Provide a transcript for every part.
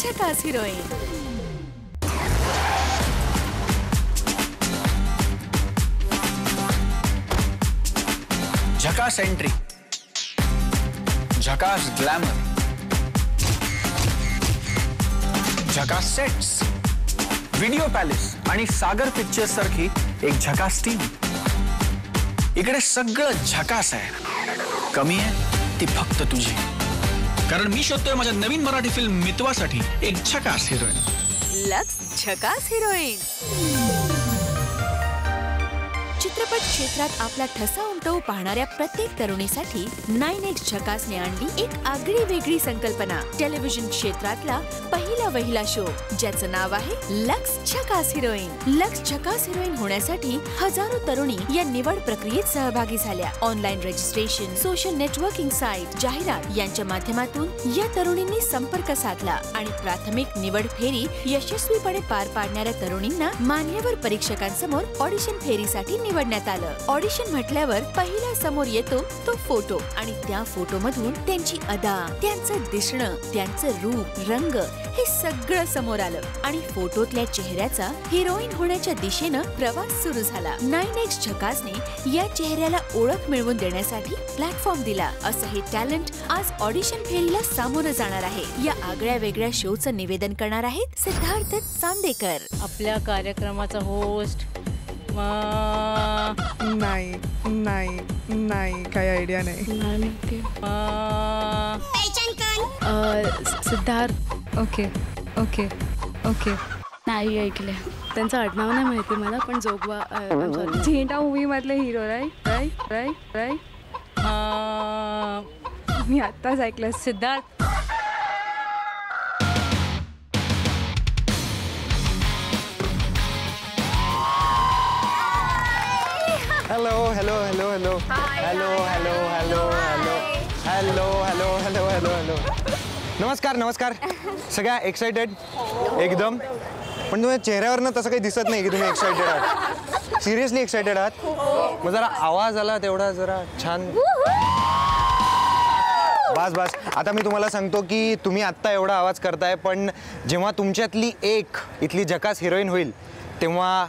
झकास हिरोईन। झकास एंट्री, झकास ग्लॅमर, झकास सेट्स, व्हिडिओ पॅलेस आणि सागर पिक्चर्स सारखी एक झकास टीम। इकडे सगळं झकास आहे, कमी आहे ती फक्त तुझी। कारण मी शोधतोय माझ्या नवीन मराठी फिल्म मितवासाठी एक झकास हिरोईन। लक्स झकास हिरोईन। चित्रपट क्षेत्रात आपला ठसा उमटवू पाहणाऱ्या प्रत्येक तरुणीसाठी 9X झकासने आणली एक आगळी वेगळी संकल्पना। टेलिव्हिजन क्षेत्रातला पहिला शो ज्याचं नाव आहे लक्स झकास हिरोईन। लक्स झकास हिरोईन होण्यासाठी हजारो तरुणी या निवड प्रक्रियेत सहभागी झाल्या। Online registration, social networking site, जाहिरात यांच्या माध्यमातून या तरुणींनी संपर्क साधला आणि प्राथमिक निवड फेरी यशस्वीपणे पार पाडणाऱ्या तरुणींना मान्यवर परीक्षकांसमोर ऑडिशन फेरीसाठी निवडण्यात आलं। ऑडिशन म्हटल्यावर पहिला समोर येतो तो फोटो आणि त्या फोटोमधून त्यांची अदा, त्यांचं दिसणं, त्यांचं रूप, रंग हे सगळं समोर आलं आणि फोटोतल्या चेहऱ्याचा हिरोईन होण्याच्या दिशेनं प्रवास सुरू झाला। 9X झकासने या चेहऱ्याला ओळख मिळवून देण्यासाठी प्लॅटफॉर्म दिला। असं हे टॅलेंट आज ऑडिशन फेरीला सामोरं जाणार आहे। या आगळ्या वेगळ्या शोचं निवेदन करणार आहेत सिद्धार्थ चांदेकर। आपल्या कार्यक्रमाचा होस्ट नाही काही आयडिया नाही। सिद्धार्थ। ओके नाही ऐकले, त्यांचं आडनाव नाही माहिती मला, पण जोगवा झेंडा मूवी मधले हिरो राईट। मी आत्ताच ऐकलं Siddharth. Hello hello hello hello hello hello hello hello hello hello hello hello नमस्कार नमस्कार। सगळ्या एक्साइटेड एकदम, पण तुम्ही चेहऱ्यावरनं तसं काही दिसत नाही की तुम्ही एक्साइटेड आहात। सिरियसली एक्साइटेड आहात? मग जरा आवाज आला तेवढा जरा छान। बस आता मी तुम्हाला सांगतो की तुम्ही आत्ता एवढा आवाज करताय, पण जेव्हा तुमच्यातली एक इथली झकास हिरोईन होईल तेव्हा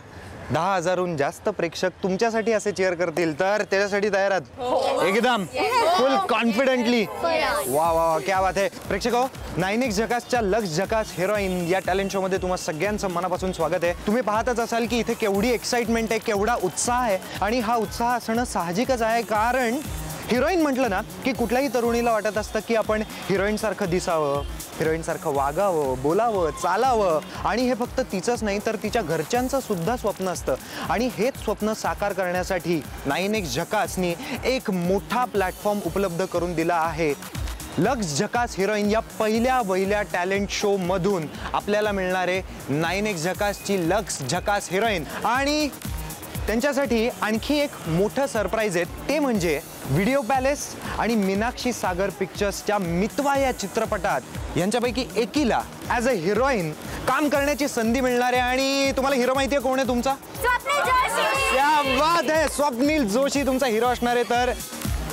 10,000हून जास्त प्रेक्षक तुमच्यासाठी असे चेअर करतील, तर त्याच्यासाठी तयार आहात? एकदम फुल कॉन्फिडेंटली? वा वा क्या बात आहे। प्रेक्षको, 9X झकासच्या लक्स झकास हिरोईन या टॅलेंट शो मध्ये तुम्हा सगळ्यांचं मनापासून स्वागत आहे। तुम्ही पाहतच असाल की इथे केवढी एक्साइटमेंट आहे, केवढा उत्साह आहे आणि हा उत्साह असणं साहजिकच आहे, कारण हिरोईन म्हटलं ना की कुठल्याही तरुणीला वाटत असतं की आपण हिरोईन सारखं दिसावं, हिरोईन सारखं वागावं, बोलावं, चालावं आणि हे फक्त तिचंच नाही तर तिच्या घरच्यांचं सुद्धा स्वप्न असतं। आणि हेच स्वप्न साकार करण्यासाठी 9X झकासनी एक मोठा प्लॅटफॉर्म उपलब्ध करून दिला आहे। लक्स झकास हिरोईन या पहिल्या टॅलेंट शो मधून आपल्याला मिळणारे 9X झकासची लक्स झकास हिरोईन। आणि त्यांच्यासाठी आणखी एक मोठं सरप्राईज आहे, ते म्हणजे व्हिडिओ पॅलेस आणि मीनाक्षी सागर पिक्चर्सच्या मितवा या चित्रपटात यांच्यापैकी एकीला ॲज अ हिरोईन काम करण्याची संधी मिळणार आहे। आणि तुम्हाला हिरो माहिती आहे कोण आहे तुमचा? क्या बात है, स्वप्नील जोशी तुमचा हिरो असणार आहे। तर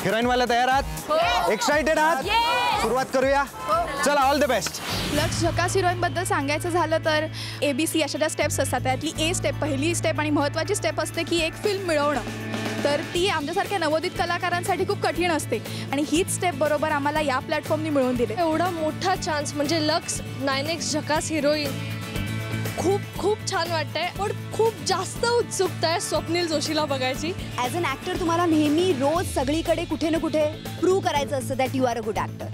हिरोईन वाला तयार आहात? एक्साइटेड आहात? सुरुवात करूया, चला ऑल द बेस्ट। लक्स झकास हिरोईन बद्दल सांगायचं झालं तर ABC अशा ज्या स्टेप्स असतात त्यातली A स्टेप, पहिली स्टेप आणि महत्त्वाची स्टेप असते की एक फिल्म मिळवणं। तर ती आमच्यासारख्या नवोदित कलाकारांसाठी खूप कठीण असते आणि हीच स्टेप बरोबर आम्हाला या प्लॅटफॉर्मनी मिळवून दिली। एवढा मोठा चान्स म्हणजे लक्स 9X झकास हिरोईन, खूप छान वाटतंय, पण खूप जास्त उत्सुकता आहे स्वप्नील जोशीला बघायची। ॲज अन ॲक्टर तुम्हाला नेहमी रोज सगळीकडे कुठे ना कुठे प्रूव्ह करायचं असतं that you are a good actor,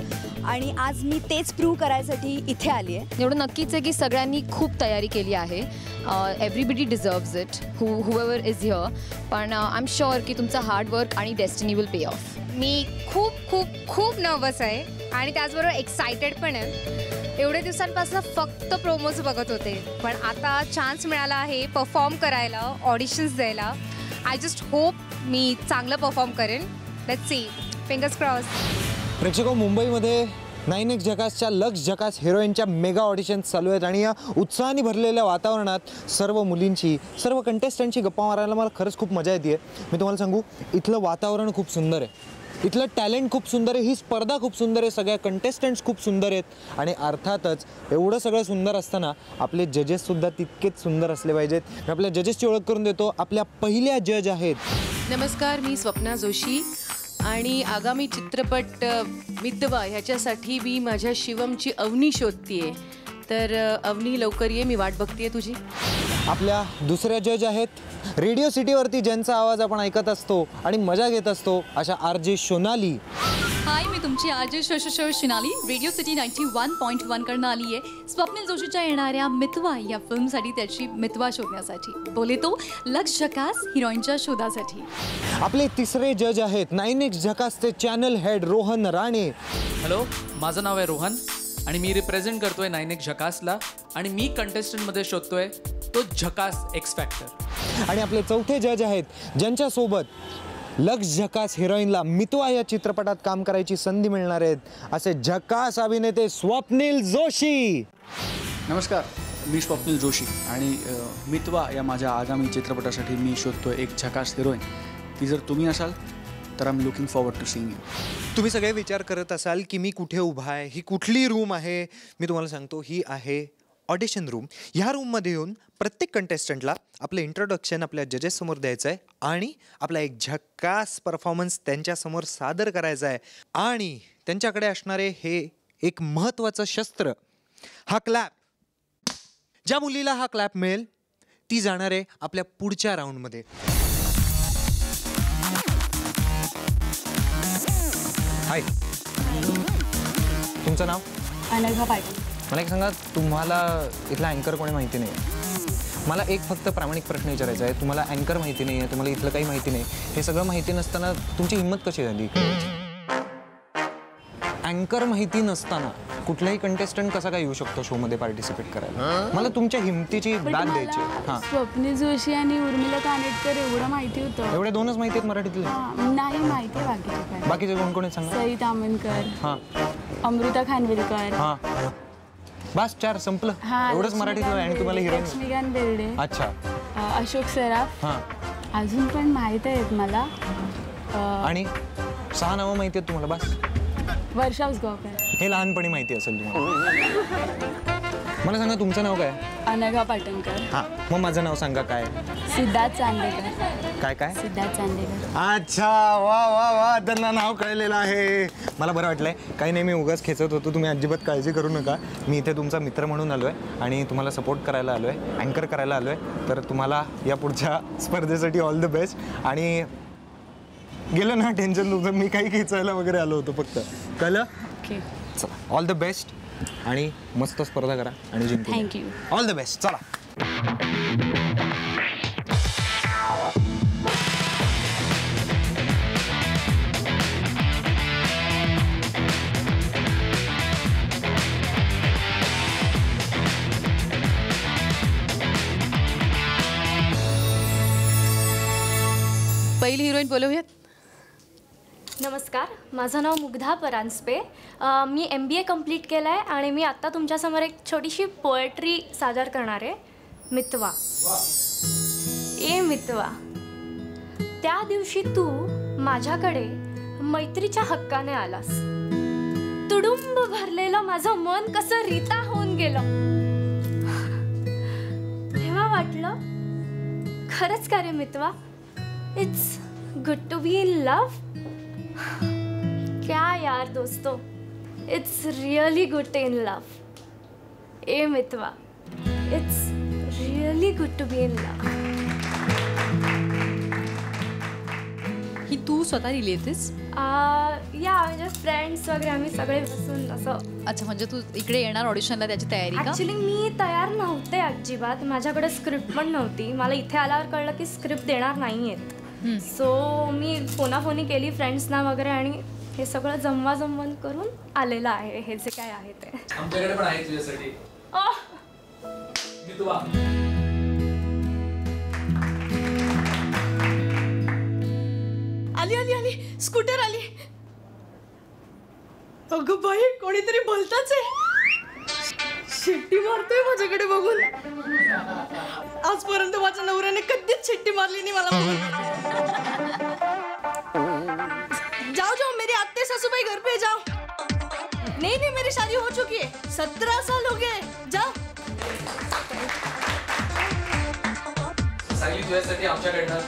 आणि आज मी तेच प्रूव्ह करायसाठी इथे आली आहे। एवढं नक्कीच आहे की सगळ्यांनी खूप तयारी केली आहे। Everybody deserves it, whoever is here, पण आय एम शुअर की तुमचं हार्डवर्क आणि डेस्टिनी विल पे ऑफ। मी खूप नर्वस आहे आणि त्याचबरोबर एक्सायटेड पण आहे। एवढे दिवसांपासून फक्त प्रोमोज बघत होते, पण आता चान्स मिळाला आहे परफॉर्म करायला, ऑडिशन्स द्यायला। आय जस्ट होप मी चांगलं परफॉर्म करेन। Let's see, fingers cross. प्रेक्षको, मुंबईमध्ये 9X झकासच्या लक्स झकास हिरोईनच्या मेगा ऑडिशन्स चालू आहेत आणि या उत्साहाने भरलेल्या वातावरणात सर्व मुलींची, सर्व कंटेस्टंटची गप्पा मारायला मला खरंच खूप मजा येते। मी तुम्हाला सांगू, इथलं वातावरण खूप सुंदर आहे। इथलं टॅलेंट खूप सुंदर आहे, ही स्पर्धा खूप सुंदर आहे, सगळ्या कंटेस्टंट्स खूप सुंदर आहेत आणि अर्थातच एवढं सगळं सुंदर असताना आपले जजेससुद्धा तितकेच सुंदर असले पाहिजेत. मी आपल्या जजेसची ओळख करून देतो. आपल्या पहिल्या जज आहेत. नमस्कार, मी स्वप्ना जोशी आणि आगामी चित्रपट मितवा ह्याच्यासाठी मी माझ्या शिवमची अवनी शोधतीये. तर अवनी लवकर ये, मी वाट बघतीये तुझी. आपल्या दुसऱ्या जज आहेत रेडिओ सिटीवरती ज्यांचा आवाज आपण ऐकत असतो आणि मजा घेत असतो अशा RJ सोनाली. हाय, मी तुमची RJ सोनाली रेडिओ सिटी 91.1 कडनं आली आहे स्वप्नील जोशीच्या येणाऱ्या मितवा या फिल्मसाठी, त्याची मितवा शोधण्यासाठी. बोले तो लक्ष झकास हिरोईनच्या शोधासाठी. आपले तिसरे जज आहेत 9X झकासचे channel head Rohan Rane. Hello, माझं नाव आहे रोहन आणि मी रिप्रेझेंट करतोय 9X झकासला आणि मी कंटेस्टंटमध्ये शोधतोय तो झकास एक्स फॅक्टर. आणि आपले चौथे जज आहेत ज्यांच्यासोबत लक्ष झकास हिरोईनला मितवा या चित्रपटात काम करायची संधी मिळणार आहेत असे झकास अभिनेते स्वप्नील जोशी. नमस्कार, मी स्वप्नील जोशी आणि मितवा या माझ्या आगामी चित्रपटासाठी मी शोधतोय एक झकास हिरोईन. ती जर तुम्ही असाल तर I am looking forward to seeing you. तुम्ही सगळे विचार करत असाल की मी कुठे उभा आहे, ही कुठली रूम आहे. मी तुम्हाला सांगतो, ही आहे ऑडिशन रूम. ह्या रूममध्ये येऊन प्रत्येक कंटेस्टंटला आपलं इंट्रोडक्शन आपल्या जजेससमोर द्यायचं आहे आणि आपला एक झकास परफॉर्मन्स त्यांच्यासमोर सादर करायचा आहे. आणि त्यांच्याकडे असणारे हे एक महत्त्वाचं शस्त्र, हा क्लॅप. ज्या मुलीला हा क्लॅप मिळेल ती जाणार आहे आपल्या पुढच्या राऊंडमध्ये. हाय, तुमचं नाव? अनघा पाटील. मला एक सांगा, तुम्हाला इथला अँकर कोणी माहिती नाही. मला एक फक्त प्रामाणिक प्रश्न विचारायचा आहे. तुम्हाला अँकर माहिती नाही आहे, तुम्हाला इथलं काही माहिती नाही, हे सगळं माहिती नसताना तुमची हिंमत कशी झाली? अँकर माहिती नसताना कुठलाही कंटेस्टंट कसा काय येऊ शकतो शोमध्ये पार्टिसिपेट करायला? मला तुमच्या हिमतीची दाद द्यायची. हां, स्वप्नील जोशी आणि उर्मिला कानेटकर एवढं माहिती होतं. एवढे दोनच माहिती आहेत मराठीतले? नाही माहिती बाकीचे. बाकीचे कोण कोण आहेत सांगा? सई तामणकर, हां, अमृता खानविलकर. हां, बस 4 संपलं. एवढंच मराठीतलं आणि तुम्हाला हिरोईन? लक्ष्मीकांत बेर्डे. अच्छा. अशोक सराफ. हां, अजून पण माहीत आहेत मला. आणि 6 नावं माहिती आहेत तुम्हाला? बस. वर्षा उसगावकर. हे लहानपणी माहिती असेल तुम्हाला. मला सांगा, तुमचं नाव काय? अनघा पाटणकर. हां, मग माझं नाव सांगा. काय? सिद्धार्थ चांदेकर. काय काय? सिद्धार्थ चांदेकर. अच्छा, वा वा वा, त्यांना नाव कळलेलं आहे. मला बरं वाटलंय. काही नाही, मी उगाच खेचत होतो. तुम्ही अजिबात काळजी करू नका. मी इथे तुमचा मित्र म्हणून आलो आहे आणि तुम्हाला सपोर्ट करायला आलो आहे, अँकर करायला आलो आहे. तर तुम्हाला या पुढच्या स्पर्धेसाठी ऑल द बेस्ट. आणि गेलं ना टेन्शन तुमचं, मी काही खेचायला वगैरे आलो होतो फक्त. कळलं? ओके, चला, ऑल द बेस्ट आणि मस्त स्पर्धा करा आणि जिंकू. थँक्यू. All the best. चला. पहिली हिरोईन बोलवूयात. नमस्कार, माझं नाव मुग्धा परांजपे. मी MBA कंप्लीट केलं आहे आणि मी आत्ता तुमच्यासमोर एक छोटीशी पोएट्री सादर करणार आहे. मितवा. ए मितवा, त्या दिवशी तू माझ्याकडे मैत्रीच्या हक्काने आलास. तुडुंब भरलेलं माझं मन कसं रीता होऊन गेलं. तेव्हा वाटलं, खरंच का रे मितवा, it's good to be in love. क्या यार दोस्तों, it's really good in love. ए मितवा, it's really good to be in love. ही तू स्वतः लिहिली होतीस? या म्हणजे फ्रेंड्स वगैरे आम्ही सगळे बसून असं. अच्छा, म्हणजे तू इकडे येणार ऑडिशनला त्याची तयारी का? ॲक्च्युली मी तयार नव्हते अजिबात. माझ्याकडे स्क्रिप्ट पण नव्हती. मला इथे आल्यावर कळलं की स्क्रिप्ट देणार नाही आहेत. सो मी फोनाफोनी केली फ्रेंड्सना वगैरे आणि हे सगळं जमवाजमवून करून आलेलं आहे हे जे काय आहे ते. आमच्याकडे पण आहे तुझ्यासाठी. आली आली आली, स्कूटर आली. अगं बाई, कोणीतरी बोलताच आहे. शिट्टी मारतोय माझ्याकडे बघून. आजपर्यंत माझ्या नवऱ्याने कधीच शिट्टी मारली नाही मला. जाओ जाओ, सासूबाई घर पे जाओ. नहीं मेरी शादी हो चुकी है. 17 साल हो गए. जाओ. सांगली तुझ्यासाठी आमच्याकडनं.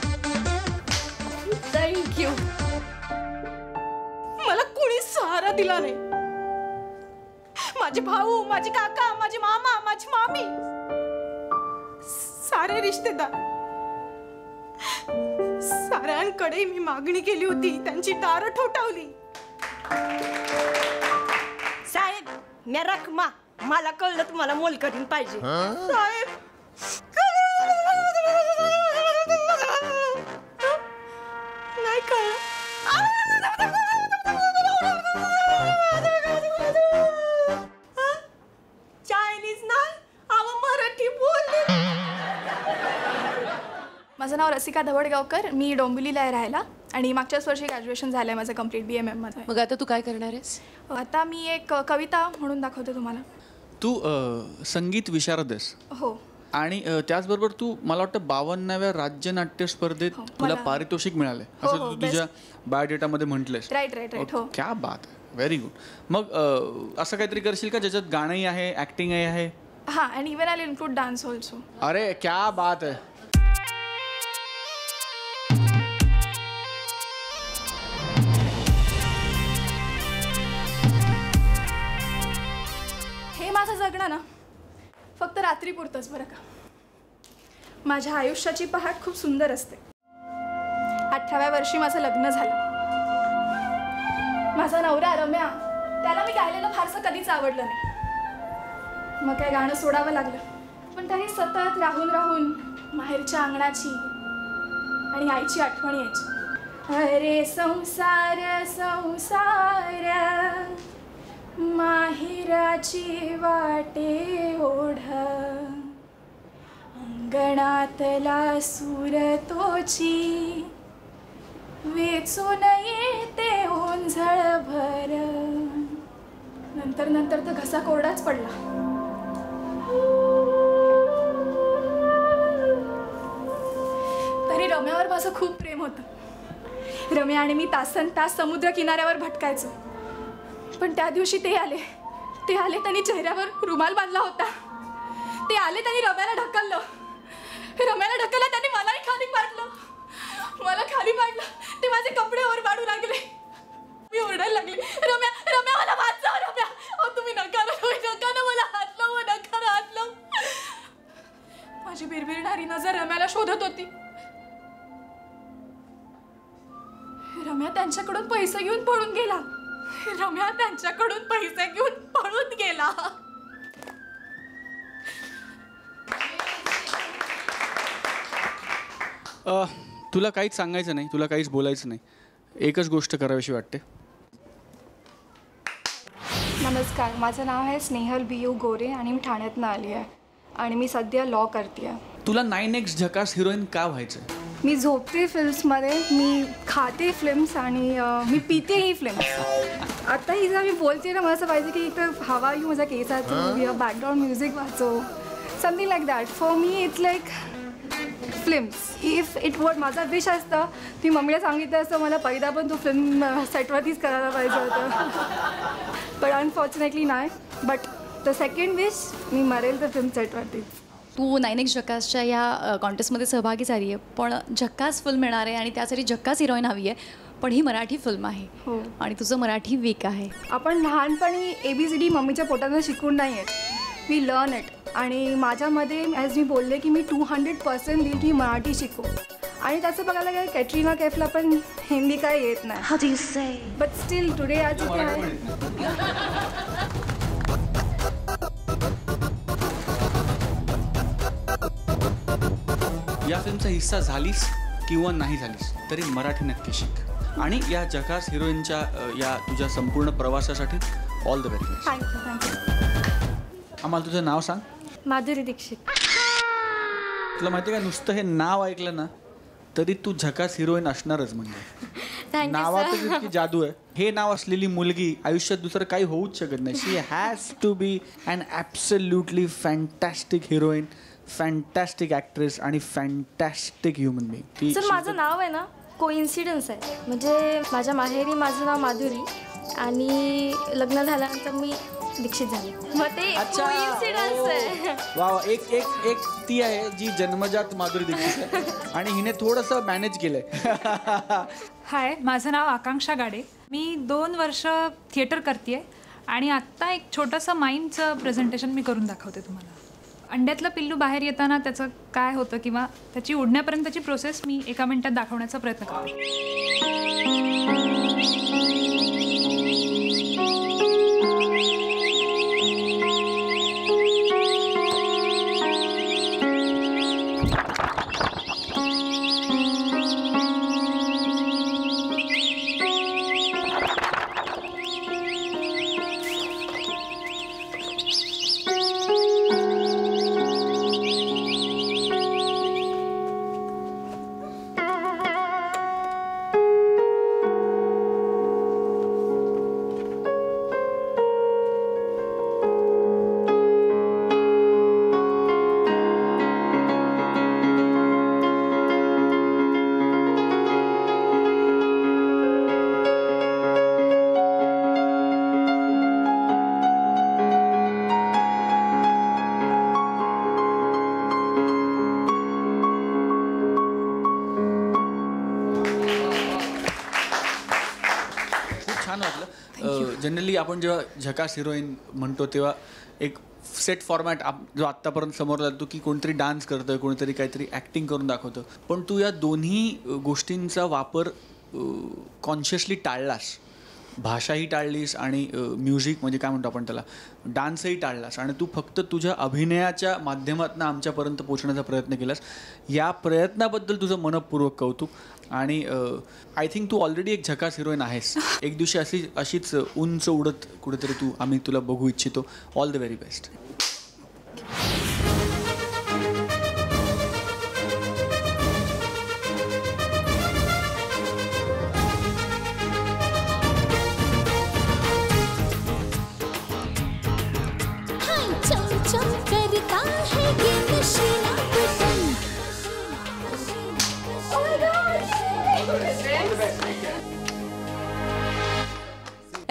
थँक्यू. मला कोणी सहारा दिला नाही. माझे भाऊ, माझे काका, माझे मामा, माझी मामी, सारे रिश्तेदार, साऱ्यांकडे मी मागणी केली होती. त्यांची दारं ठोठावली. साहेब, मी रखमा. मला कळलं तुम्हाला मोलकरीण पाहिजे. साहेब, नाही कळलं. चायनीज ना, मराठी बोलले. माझं नाव रसिका धवडगावकर. मी डोंबिवलीला आहे राहायला आणि मागच्याच वर्षी ग्रॅज्युएशन झालं आहे माझं कंप्लीट BMM मध्ये. मग आता तू काय करणार आहेस? आता मी एक कविता म्हणून दाखवते तुम्हाला. तू संगीत विशारद आहेस. हो. आणि त्याचबरोबर तू मला वाटतं 52व्या राज्य नाट्य स्पर्धेत तुला पारितोषिक मिळालंय असं तू तुझ्या बायोडेटामध्ये म्हटलंस. राईट. हो. क्या बात आहे. Very good. मग असं काहीतरी करशील का ज्याच्यात गाणंही आहे, ऍक्टिंगही आहे? हां, and even I will include dance also. अरे क्या बात आहे. हे माझं जगणं ना फक्त रात्रीपुरतंच बरं का. माझ्या आयुष्याची पहाट खूप सुंदर असते. 18व्या वर्षी माझं लग्न झालं. माझा नवरा रम्या, त्याला मी गायलेलं फारसं कधीच आवडलं नाही. मग काय गाणं सोडावं लागलं. पण तरी सतत राहून राहून माहेरच्या अंगणाची आणि आईची आठवण यायची. अरे संसार संसार माहेराची वाटे ओढ, अंगणातला सूर तोची वेचून येते ओंझळभर. नंतर नंतर तर घसा कोरडाच पडला. तरी रम्यावर माझं खूप प्रेम होतं. रम्या आणि मी तासन तास समुद्र किनाऱ्यावर भटकायचो. पण त्या दिवशी ते आले त्यांनी चेहऱ्यावर रुमाल बांधला होता. ते आले, त्यांनी रम्याला ढकललं. त्यांनी मलाही खाली पाडलं. ते माझे कपडे वर पाडू लागले. मी ओरडायला लागले, रम्या मला वाचव. रम्या, तुम्ही नका ना मला हात लावू. माझी बिरबिरणारी नजर रम्याला शोधत होती. रम्या त्यांच्याकडून पैसे घेऊन पळून गेला. तुला काहीच सांगायचं नाही, तुला काहीच बोलायचं नाही. एकच गोष्ट करावीशी वाटते. नमस्कार, माझं नाव आहे स्नेहल BU गोरे आणि मी ठाण्यातनं आली आहे आणि मी सध्या लॉ करते आहे. तुला 9X झकास हिरोईन का व्हायचं? मी झोपते फिल्म्समध्ये, मी खाते फिल्म्स आणि मी पितेही फिल्म्स. आता ही जर मी बोलते ना, मला असं पाहिजे की इथं हवा येऊ माझ्या केसातून, बॅकग्राऊंड म्युझिक वाचो, something like that. For me it's like films. If it what माझा विश असतं, ती मम्मीला सांगितलं असतं मला पहिला पण तू फिल्म सेटवरतीच करायला पाहिजे होतं. पण अनफॉर्च्युनेटली नाही. बट द सेकंड विश, मी मरेल तर फिल्म सेटवरतीच. तू 9X झकासच्या या कॉन्टेस्टमध्ये सहभागी झाली आहे, पण झकास फिल्म येणार आहे आणि त्यासाठी झकास हिरोईन हवी आहे. पण ही मराठी फिल्म आहे. हो. आणि तुझं मराठी वीक आहे. आपण लहानपणी ABCD मम्मीच्या पोटानं शिकून नाही आहेत. We learn it. आणि माझ्यामध्ये ॲज मी बोलले की मी 200% देईल की मराठी शिकू. आणि त्याचं बघायला गेलं कॅटरीना कैफला पण हिंदी काय येत नाही. बट स्टील टुडे आज इथे आहे. या फिल्मचा हिस्सा झालीस किंवा नाही झालीस तरी मराठी नक्की शिक. आणि या झकास हिरोईनच्या या तुझ्या संपूर्ण प्रवासासाठी all the very best. Thank you. आम्हाला तुझं नाव सांग. माधुरी दीक्षित. तुला माहिती का, नुसतं हे नाव ऐकलं ना तरी तू झकास हिरोईन असणारच. म्हणजे नावातच इतकी जादू आहे. हे नाव असलेली मुलगी आयुष्यात दुसरं काही होऊच शकत नाही. She has to be an absolutely fantastic heroine, fantastic actress आणि फॅन्टॅस्टिक ह्युमन बिईंग. सर, माझं नाव आहे ना कोइन्सिडन्स आहे. म्हणजे माझ्या माहेरी माझं नाव माधुरी आणि लग्न झाल्यानंतर मी दीक्षित झाली. मग ते कोइन्सिडन्स आहे. वा एक एक एक ती आहे जी जन्मजात माधुरी दीक्षित आहे आणि हिने थोडंसं मॅनेज केलंय. हाय, माझं नाव आकांक्षा गाडे. मी 2 वर्ष थिएटर करते आणि आत्ता एक छोटंसं माईमचं प्रेझेंटेशन मी करून दाखवते तुम्हाला. अंड्यातलं पिल्लू बाहेर येताना त्याचं काय होतं किंवा त्याची उडण्यापर्यंतची प्रोसेस मी 1 मिनिटात दाखवण्याचा प्रयत्न करते. जनरली आपण जेव्हा झकास हिरोईन म्हणतो तेव्हा एक सेट फॉर्मॅट जो आत्तापर्यंत समोर जातो की कोणतरी डान्स करतं, कोणीतरी काहीतरी ॲक्टिंग करून दाखवतं, पण तू या दोन्ही गोष्टींचा वापर कॉन्शियसली टाळलास. भाषाही टाळलीस आणि म्युझिक म्हणजे काय म्हणतो आपण त्याला, डान्सही टाळलास आणि तू फक्त तुझ्या अभिनयाच्या माध्यमातून आमच्यापर्यंत पोचण्याचा प्रयत्न केलास. या प्रयत्नाबद्दल तुझं मनपूर्वक कौतुक. आणि आय थिंक तू ऑलरेडी एक झकास हिरोईन आहेस. एक दिवशी अशीच उंच उडत कुठेतरी आम्ही तुला बघू इच्छितो. All the very best.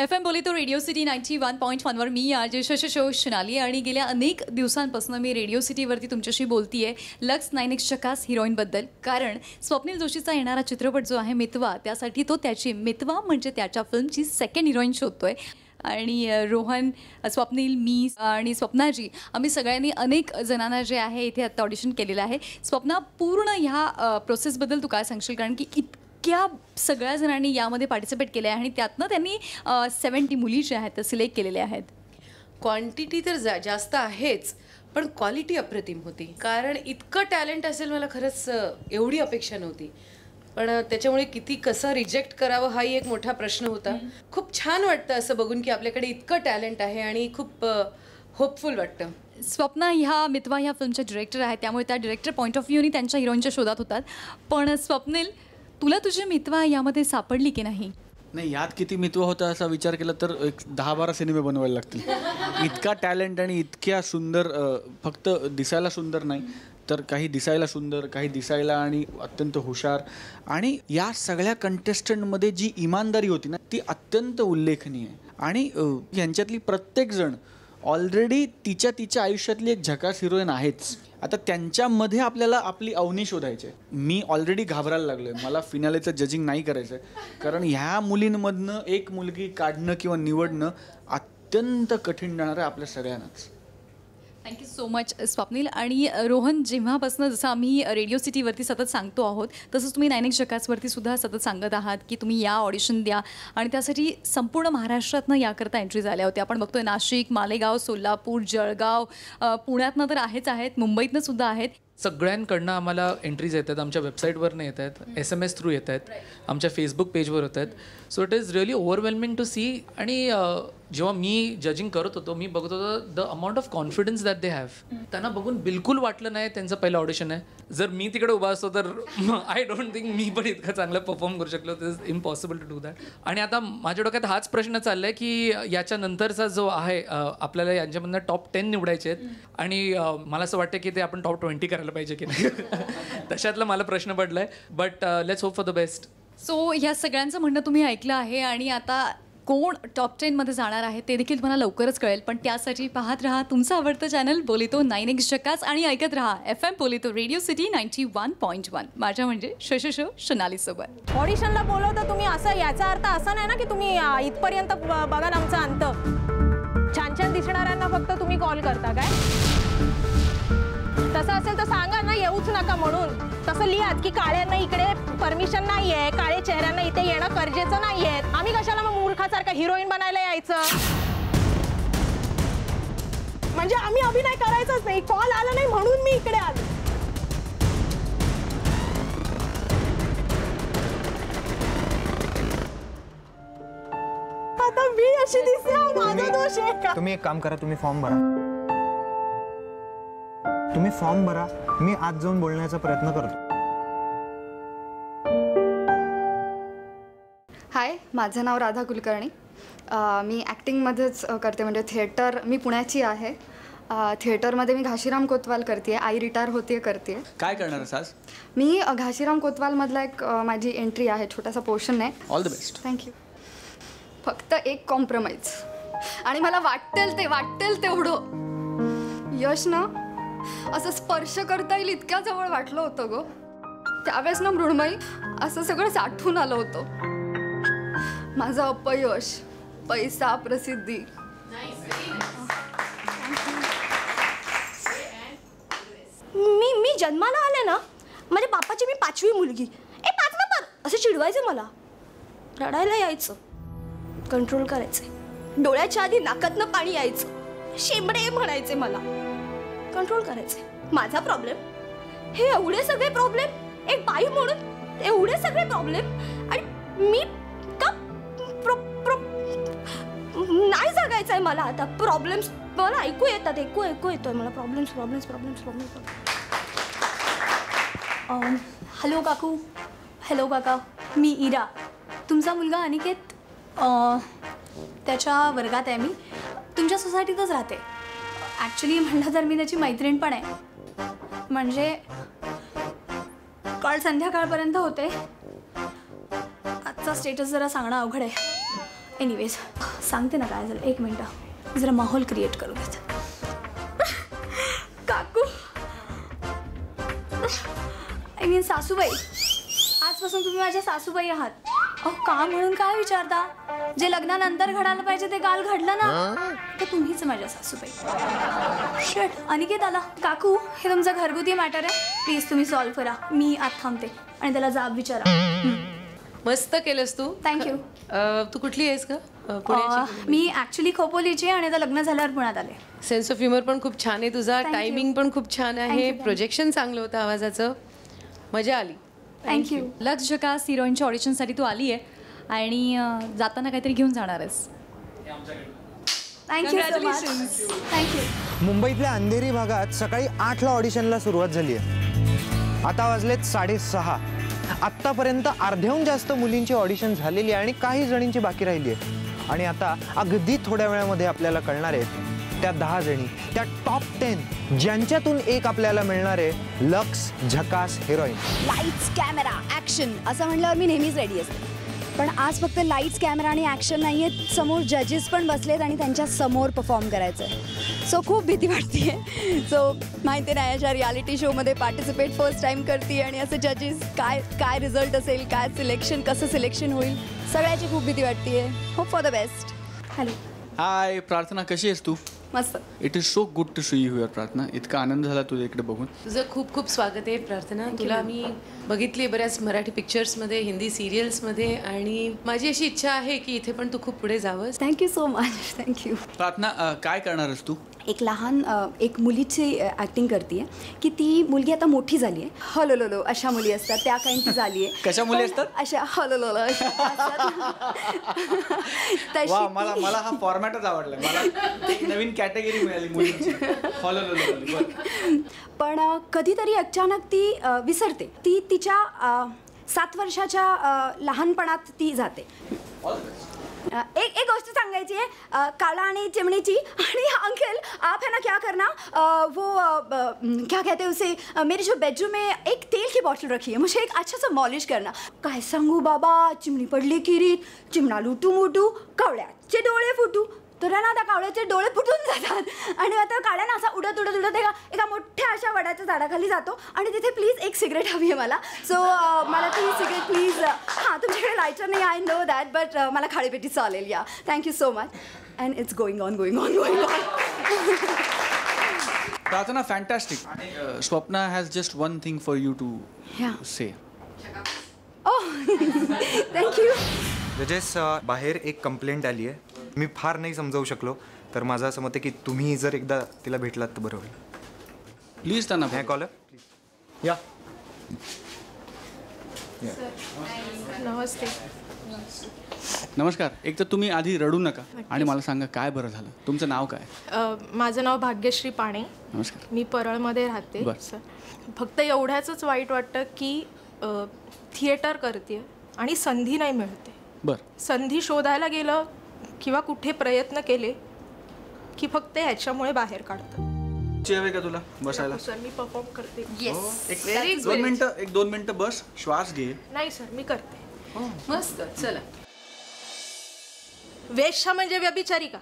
FM बोले तो रेडिओ सिटी 91.1 वर मी आज शोनाली आणि गेल्या अनेक दिवसांपासून मी रेडिओ सिटीवरती तुमच्याशी बोलतीये लक्स 9X झकास हिरोईनबद्दल. कारण स्वप्नील जोशीचा येणारा चित्रपट जो आहे मितवा, त्यासाठी तो त्याची मितवा म्हणजे त्याच्या फिल्मची 2nd हिरोईन शोधतोय. आणि रोहन, स्वप्नील, मी आणि स्वप्नाजी आम्ही सगळ्यांनी अनेक जणांना जे आहे इथे आता ऑडिशन केलेलं आहे. स्वप्ना, पूर्ण ह्या प्रोसेसबद्दल तू काय सांगशील? कारण की इतक्या सगळ्या जणांनी यामध्ये पार्टिसिपेट केलं आहे आणि त्यातनं त्यांनी 70 मुली ज्या आहेत त्या सिलेक्ट केलेल्या आहेत. क्वांटिटी तर जास्त आहेच, पण क्वालिटी अप्रतिम होती. कारण इतकं टॅलेंट असेल मला खरंच एवढी अपेक्षा नव्हती. पण त्याच्यामुळे कसं रिजेक्ट करावं हाही एक मोठा प्रश्न होता. खूप छान वाटतं असं बघून की आपल्याकडे इतकं टॅलेंट आहे आणि खूप होपफुल वाटतं. स्वप्ना ह्या मितवा ह्या फिल्मच्या डिरेक्टर आहेत, त्यामुळे त्या डिरेक्टर पॉईंट ऑफ व्ह्यूनी त्यांच्या हिरोईनच्या शोधात होतात. पण स्वप्नील, तुला तुझी मितवा यामध्ये सापडली की नाही? नाही, यात किती मितवा होता असा विचार केला तर एक 10-12 सिनेमे बनवायला लागतील. इतका टॅलेंट आणि इतक्या सुंदर, फक्त दिसायला सुंदर नाही तर काही दिसायला सुंदर, काही दिसायला आणि अत्यंत हुशार. आणि या सगळ्या कंटेस्टंटमध्ये जी इमानदारी होती ना ती अत्यंत उल्लेखनीय आहे. आणि यांच्यातली प्रत्येकजण ऑलरेडी तिच्या आयुष्यातली एक झकास हिरोईन आहेच. आता त्यांच्यामध्ये आपल्याला आपली अवनी शोधायची आहे. मी ऑलरेडी घाबरायला लागलो आहे. मला फिनालेचं जजिंग नाही करायचं आहे, कारण ह्या मुलींमधनं एक मुलगी काढणं किंवा निवडणं अत्यंत कठीण जाणार आहे आपल्या सगळ्यांनाच. Thank you so much Swapnil. आणि रोहन, जेव्हापासून जसं आम्ही रेडिओ सिटीवरती सतत सांगतो आहोत तसंच तुम्ही 9X झकासवरती सुद्धा सतत सांगत आहात की तुम्ही या ऑडिशन द्या आणि त्यासाठी संपूर्ण महाराष्ट्रातनं याकरता एंट्री झाल्या होत्या. आपण बघतोय नाशिक, मालेगाव, सोलापूर, जळगाव, पुण्यातनं तर आहेच, मुंबईतनं सुद्धा आहेत. सगळ्यांकडनं आम्हाला एंट्रीज येतात. आमच्या वेबसाईटवरनं येत आहेत, SMS थ्रू येत आहेत, आमच्या फेसबुक पेजवर होत आहेत. So it is really overwhelming to see. आणि जेव्हा मी जजिंग करत होतो मी बघत होतो the amount of confidence that they have. त्यांना बघून बिलकुल वाटलं नाही त्यांचं पहिलं ऑडिशन आहे. जर मी तिकडे उभा असतो तर आय डोंट थिंक मी पण इतकं चांगलं परफॉर्म करू शकलो. It is impossible to do that. आणि आता माझ्या डोक्यात हाच प्रश्न चालला आहे की याच्यानंतरचा जो आहे आपल्याला यांच्यामधनं टॉप 10 निवडायचे आहेत. आणि मला असं वाटतं की ते आपण टॉप 20 करायला पाहिजे की नाही. तशातला मला प्रश्न पडला आहे. But let's hope for the best. So ह्या सगळ्यांचं म्हणणं तुम्ही ऐकलं आहे आणि आता कोण टॉप 10मध्ये जाणार आहे ते देखील तुम्हाला लवकरच कळेल. पण त्यासाठी पाहत राहा तुमचं आवडतं चॅनल बोलितो 9X झकास आणि ऐकत राहा FM बोलितो रेडिओ सिटी 91.1. माझ्या म्हणजे शशशो शनाली सोबत. ऑडिशनला बोलवतं तुम्ही, असं याचा अर्थ असा नाही ना की तुम्ही इथपर्यंत बघा आमचा अंत. छान छान दिसणाऱ्यांना फक्त तुम्ही कॉल करता काय? तसं असेल तर सांगा ना, येऊच नका म्हणून. तसं लिहाच की काळ्यांना इकडे परमिशन नाहीये, काळे चेहऱ्यांना इथे येणं गरजेचं नाहीये. आम्ही कशाला मग मूर्खासारखं हिरोईन बनायला यायचं? म्हणजे आम्ही अभिनय करायचंच नाही, कॉल आला नाही म्हणून मी इकडे आलो. आता मी अशी दिसते, माझा दोष आहे का? तुम्ही एक काम करा, तुम्ही फॉर्म भरा. तुम्ही फॉर्म भरा, मी आज जाऊन बोलण्याचा प्रयत्न करतो. हाय, माझं नाव राधा कुलकर्णी. मी ॲक्टिंगमध्येच करते, म्हणजे थिएटर. मी पुण्याची आहे. थिएटरमध्ये मी घाशीराम कोतवाल करते, आई रिटायर होते करते. काय करणार आज? मी घाशीराम कोतवालमधला एक माझी एंट्री आहे, छोटासा पोर्शन आहे. All the best. थँक्यू. फक्त एक कॉम्प्रोमाइज, आणि मला वाटेल तेवढं यश ना असं स्पर्श करता येईल इतक्या जवळ वाटलं होतं गो. त्यावेळेस ना मृण्मयी असं सगळं साठून आलं होतं. माझं अपयश, पैसा, प्रसिद्धी. मी जन्माला आले ना, माझ्या बापाची मी 5वी मुलगी. 5 नंबर असं चिडवायचं मला, रडायला यायचं, कंट्रोल करायचं, डोळ्याच्या आधी नाकातनं पाणी यायचं, शेंबडे म्हणायचे मला, कंट्रोल करायचे. माझा प्रॉब्लेम हे एवढे सगळे प्रॉब्लेम, एक बाई म्हणून एवढे सगळे प्रॉब्लेम, आणि मी का नाही जगायचंय मला आता. प्रॉब्लेम्स मला ऐकू येतात, ऐकू येतोय मला. प्रॉब्लेम्स. हॅलो काकू. हॅलो काका, मी इरा. तुमचा मुलगा अनिकेत त्याच्या वर्गात आहे. मी तुमच्या सोसायटीतच राहते. ॲक्च्युली म्हणलं तर मी त्याची मैत्रीण पण आहे. म्हणजे काल संध्याकाळपर्यंत होते. आजचा स्टेटस जरा सांगणं अवघड आहे. एनिवेज सांगते ना काय झालं. 1 मिनटं, जरा माहोल क्रिएट करू देत. काकू, आय मीन सासूबाई, आजपासून तुम्ही माझ्या सासूबाई आहात. अहो, का म्हणून काय विचारता? जे लग्नानंतर घडायला पाहिजे ते काल घडलं ना, तर तुम्हीच माझ्या सासूबाई. शेट, अनिकेत आला. काकू, हे तुमचं घरगुती मॅटर आहे, प्लीज तुम्ही सॉल्व्ह करा. मी आत थांबते आणि त्याला जाब विचारा. मस्त केलंस तू. थँक्यू. तू कुठली आहेस का? मी ॲक्च्युली खोपोलीची आहे, आणि आता लग्न झाल्यावर पुण्यात आले. सेन्स ऑफ ह्युमर पण खूप छान आहे तुझा. टायमिंग पण खूप छान आहे. प्रोजेक्शन चांगलं होतं आवाजाचं, मजा आली. थँक्यू. लक्स झकास हिरोईनच्या ऑडिशनसाठी तू आली आहे, आणि जाताना काहीतरी घेऊन जाणार आहेस. Thank you so much. थँक्यू. मुंबईतल्या अंधेरी भागात सकाळी 8ला ऑडिशनला सुरुवात झाली आहे. आता वाजलेत 6:30. आत्तापर्यंत अर्ध्याहून जास्त मुलींची ऑडिशन झालेली आहे, आणि काही जणींची बाकी राहिली आहे. आणि आता अगदी थोड्या वेळामध्ये आपल्याला कळणार आहेत त्या 10 जणी, त्या टॉप 10 ज्यांच्यातून एक आपल्याला मिळणार आहे लक्स झकास हिरोईन. लाईट्स कॅमेरा ॲक्शन असं म्हणल्यावर मी नेहमीच रेडी असते. पण आज फक्त लाईट्स कॅमेरा आणि ॲक्शन नाही आहेत, समोर जजेस पण बसलेत आणि त्यांच्या समोर परफॉर्म करायचं आहे. सो खूप भीती वाटते आहे. सो माहिती नाही, अशा रियालिटी शोमध्ये पार्टिसिपेट फर्स्ट टाईम करते, आणि असं जजेस काय रिझल्ट असेल, काय सिलेक्शन, कसं सिलेक्शन होईल, सगळ्याची खूप भीती वाटते आहे. Hope for the best. Hello. Hi Prarthana, कशी आहेस तू? मस्त. It is so good to see you here Prarthana. इतका आनंद झाला तुझ्या इकडे बघून. तुझं खूप खूप स्वागत आहे प्रार्थना. तुला मी बघितली बऱ्याच मराठी पिक्चर्समध्ये, हिंदी सिरियल्समध्ये, आणि माझी अशी इच्छा आहे की इथे पण तू खूप पुढे जावंस. Thank you so much. Thank you. Prarthana, काय करणार आहेस तू? एक लहान एक मुलीची ॲक्टिंग करते की ती मुलगी आता मोठी झाली आहे. हलोलोलो अशा मुली असतात त्या काहींची झाली आहे. कशा मुली असतात? अशा हलोलोलो वा, मला हा फॉर्मॅटच आवडला. मला नवीन कॅटेगरी मिळाली मुलींची. हलोलोलो. पण कधीतरी अचानक ती विसरते. ती तिच्या 7 वर्षाच्या लहानपणात ती जाते. एक गोष्ट सांगायची लगाई है काला आणि चिमणी आणि अंकल आप है ना क्या करना वो क्या कहते हैं उसे मेरे जो बेडरूम में एक तेल की बॉटल रखी है मुझे एक अच्छा सा मॉलिश करना. काय सांगू बाबा चिमणी पडली किरीत चिमणा लुटू मुटू कावळ्याचे डोळे फुटू तर ना त्या कावळ्याचे डोळे फुटून जातात आणि आता कावळ्या ना असा उडत उडत उडत एका मोठ्या अशा वडाच्या झाडाखाली जातो आणि तिथे प्लीज एक सिगरेट हवी आहे मला. सो मला ती सिगरेट प्लीज. हां तुमच्याकडे लायटर नाही आय नो दॅट बट मला खाळीपेटी चालेल. Yeah thank you so much and it's going on going on going on. Prarthana fantastic. Swapna has just one thing for you to say. Thank you. जजेस बाहेर एक कंप्लेंट आली आहे. मी फार नाही समजावू शकलो तर माझं असं मत आहे की तुम्ही जर एकदा तिला भेटलात तर बरं होईल. प्लीज त्यांना नाही कॉलर या. नमस्ते. नमस्कार. एक तर तुम्ही आधी रडू नका आणि मला सांगा काय बरं झालं. तुमचं नाव काय? माझं नाव भाग्यश्री पाणे. नमस्कार. मी परळमध्ये राहते. सर फक्त एवढ्याच वाईट वाटतं की थिएटर करते आणि संधी नाही मिळते. बरं. संधी शोधायला गेलं किंवा कुठे प्रयत्न केले की फक्त ह्याच्यामुळे बाहेर काढतं. जेवे का तुला बसायला? सर मी परफॉर्म करते. एक 2 मिनिटं बस श्वास घे. नाही सर मी करते. मस्त. चला. वेश्या म्हणजे व्यभिचारिका.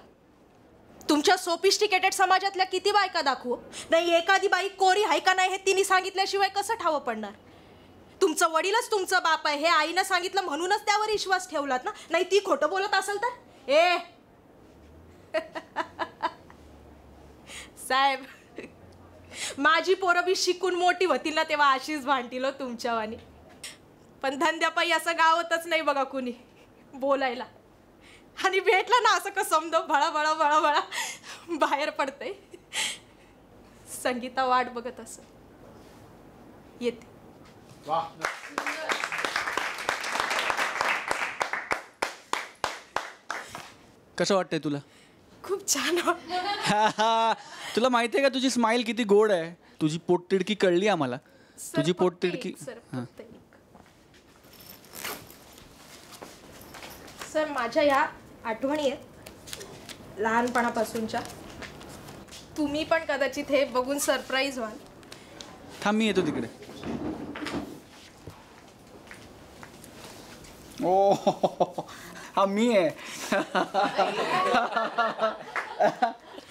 तुमच्या सोफिस्टिकेटेड समाजातल्या किती बायका दाखवू नाही. एखादी बाई कोरी आहे का नाही हे तिने सांगितल्याशिवाय कसं ठावं पडणार. तुमचं वडीलच तुमचं बाप आहे हे आईनं सांगितलं म्हणूनच त्यावर विश्वास ठेवलात ना. नाही ती खोटं बोलत असेल तर साहेब माझी पोरं बी शिकून मोठी होतील ना तेव्हा अशीच भांडतील हो तुमच्यावानी. पण धंद्यापायी असं गावतच नाही बघा कुणी बोलायला. आणि भेटलं ना असं का समजा भळा भळा भळा भळा बाहेर पडतंय. संगीता वाट बघत असं येते. कसं वाटतंय तुला? खूप छान. तुला माहिती आहे का तुझी स्माईल किती गोड आहे. तुझी पोटतिडकी कळली आम्हाला. तुझी पोटतिडकी. सर माझ्या या आठवणी आहेत लहानपणापासूनच्या. तुम्ही पण कदाचित हे बघून सरप्राईज व्हाल. थांब मी येतो तिकडे. ओ हा मी आहे.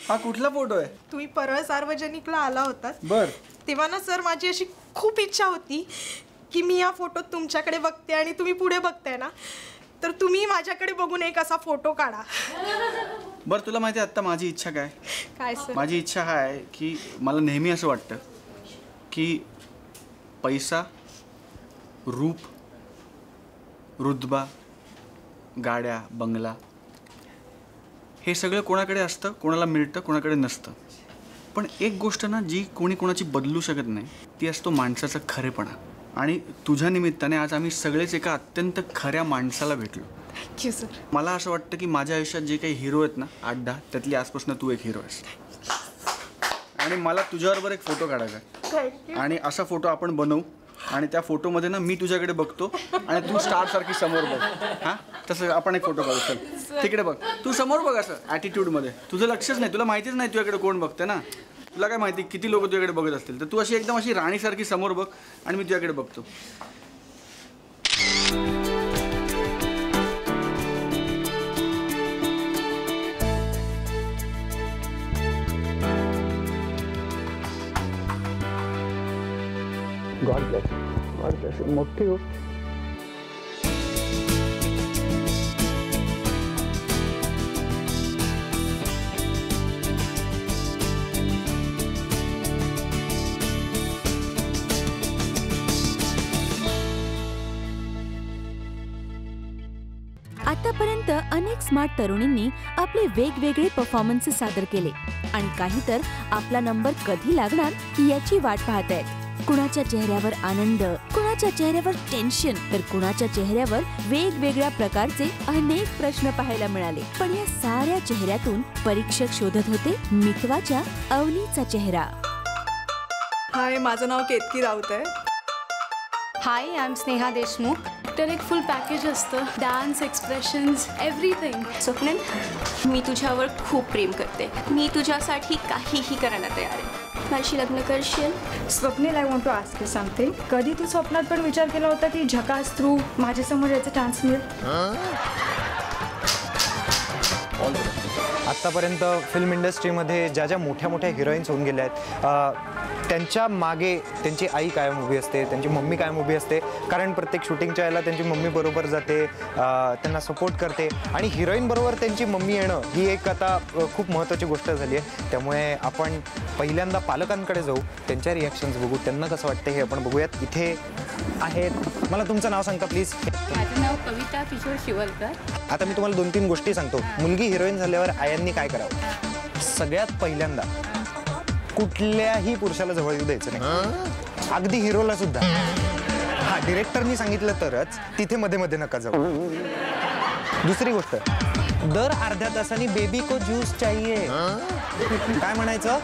हा कुठला फोटो आहे? तुम्ही परळ सार्वजनिकला आला होतात. बर. तेव्हा ना सर माझी अशी खूप इच्छा होती की मी या फोटोत तुमच्याकडे बघते आणि तुम्ही पुढे बघताय ना तर तुम्ही माझ्याकडे बघून एक असा फोटो काढा. बरं तुला माहिती आहे आत्ता माझी इच्छा काय? काय सर? माझी इच्छा हा आहे की मला नेहमी असं वाटतं की पैसा, रूप, रुतबा, गाड्या, बंगला हे सगळं कोणाकडे असतं, कोणाला मिळतं, कोणाकडे नसतं. पण एक गोष्ट ना जी कोणी कोणाची बदलू शकत नाही ती असतो माणसाचा खरेपणा. आणि तुझ्या निमित्ताने आज आम्ही सगळेच एका अत्यंत खऱ्या माणसाला भेटलो. Thank you sir. मला असं वाटतं की माझ्या आयुष्यात जे काही हिरो आहेत ना 8-10 त्यातली आजपासून तू एक हिरो आहेस. आणि मला तुझ्याबरोबर एक फोटो काढायचा आणि असा फोटो आपण बनवू आणि त्या फोटोमध्ये ना मी तुझ्याकडे बघतो आणि तू स्टारसारखी समोर बघ. हां तसं आपण एक फोटो काढू. चल तिकडे बघ. तू समोर बघ असं ॲटिट्यूडमध्ये. तुझं लक्षच नाही. तुला माहितीच नाही तुझ्याकडे कोण बघते ना. तुला काय माहिती किती लोक तुझ्याकडे बघत असतील. तर तू अशी एकदम अशी राणीसारखी समोर बघ आणि मी तुझ्याकडे बघतो. God bless. God bless. मोठी हो. आतापर्यंत अनेक स्मार्ट तरुणींनी आपले वेगवेगळे परफॉर्मन्सेस सादर केले आणि काही तर आपला नंबर कधी लागणार याची वाट पाहत आहेत. कुणाच्या चेहऱ्यावर आनंद, कुणाच्या चेहऱ्यावर टेन्शन तर कुणाच्या चेहऱ्यावर वेगवेगळ्या प्रकारचे अनेक प्रश्न पाहायला मिळाले. पण या साऱ्या चेहऱ्यातून परीक्षक शोधत होते मितवाच्या अवनीचा चेहरा. हाय माझं नाव केतकी राऊत आहे. Hi I am Sneha Deshmukh character एक फुल पॅकेज असतं. Dance, expressions, everything. स्वप्नील, मी तुझ्यावर खूप प्रेम करते. मी तुझ्यासाठी काहीही करायला तयार आहे. माझी लग्न करशील? Swapnil, I want to ask you something. कधी तू स्वप्नात पण विचार केला होता की झकास थ्रू माझ्यासमोर याचा चान्स मिळेल? आत्तापर्यंत फिल्म इंडस्ट्रीमध्ये ज्या ज्या मोठ्या मोठ्या हिरोईन्स होऊन गेल्या आहेत, त्यांच्या मागे त्यांची आई कायम उभी असते, त्यांची मम्मी कायम उभी असते. कारण प्रत्येक शूटिंगच्या वेळेला त्यांची मम्मी बरोबर जाते, त्यांना सपोर्ट करते. आणि हिरोईनबरोबर त्यांची मम्मी येणं ही एक आता खूप महत्त्वाची गोष्ट झाली आहे. त्यामुळे आपण पहिल्यांदा पालकांकडे जाऊ, त्यांच्या रिॲक्शन्स बघू, त्यांना कसं वाटतं हे आपण बघूयात. इथे आहेत, मला तुमचं नाव सांगता प्लीज. माझं नाव कविता किशोर शिवलकर. आता मी तुम्हाला 2-3 गोष्टी सांगतो. मुलगी हिरोईन झाल्यावर आयांनी काय करावं? सगळ्यात पहिल्यांदा कुठल्याही पुरुषाला जवळ येऊ द्यायचं नाही, अगदी हिरोला सुद्धा. हा, डिरेक्टरनी सांगितलं तरच, तिथे मध्ये मध्ये नका जाऊ. दुसरी गोष्ट, दर अर्ध्या तासाने बेबी को ज्यूस चाहिए. काय म्हणायचं?